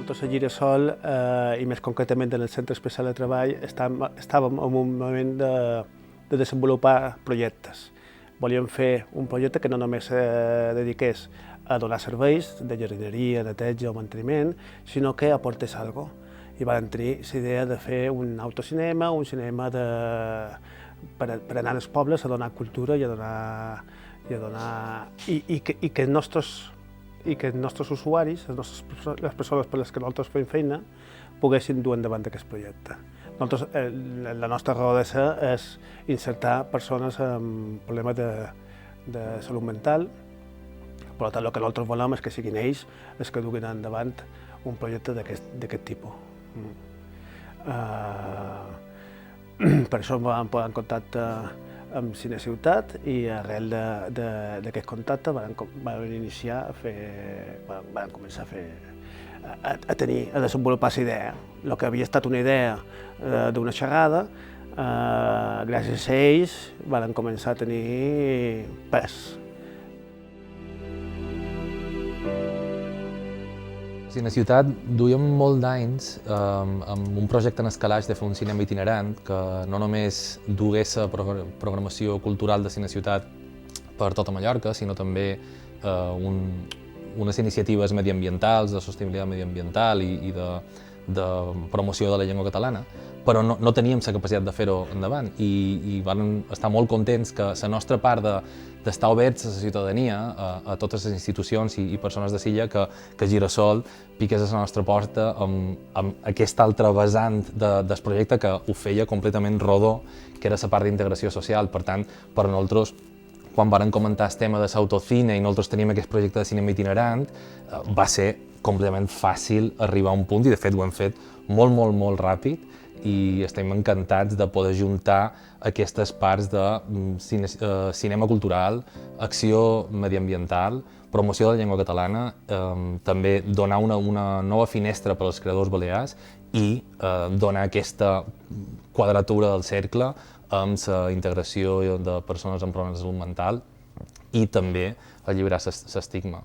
Nosaltres a Girasol, i més concretament en el Centre Especial de Treball, estàvem en un moment de desenvolupar projectes. Volíem fer un projecte que no només se dediqués a donar serveis de jardineria, neteja o manteniment, sinó que aportés alguna cosa. I vam tenir la idea de fer un autocinema, un cinema per anar als pobles a donar cultura i que els nostres usuaris, les persones per les que nosaltres fem feina, poguessin dur endavant aquest projecte. La nostra raó de ser és insertar persones amb problemes de salut mental. Per tant, el que nosaltres volem és que siguin ells els que duguin endavant un projecte d'aquest tipus. Per això ens vam posar en contacte amb Cineciutat i arrel d'aquest contacte vam començar a desenvolupar la idea. El que havia estat una idea d'una xerrada, gràcies a ells vam començar a tenir pes. A Cineciutat duíem molt d'anys amb un projecte en escalaix de fer un cinema itinerant que no només dugués la programació cultural de Cineciutat per tota Mallorca, sinó també unes iniciatives mediambientals, de sostenibilitat mediambiental i de promoció de la llengua catalana, però no teníem la capacitat de fer-ho endavant i vam estar molt contents que la nostra part d'estar oberts a la ciutadania, a totes les institucions i persones de Silla, que Girasol piqués a la nostra porta amb aquest altre vessant del projecte que ho feia completament rodó, que era la part d'integració social. Per tant, per nosaltres, quan vam comentar el tema de l'autocine i nosaltres teníem aquest projecte de cinema itinerant, va ser completament fàcil arribar a un punt, i de fet ho hem fet molt ràpid, i estem encantats de poder juntar aquestes parts de cinema cultural, acció mediambiental, promoció de la llengua catalana, també donar una nova finestra per als creadors balears i donar aquesta quadratura del cercle amb la integració de persones amb problemes de salut mental i també alliberar l'estigma.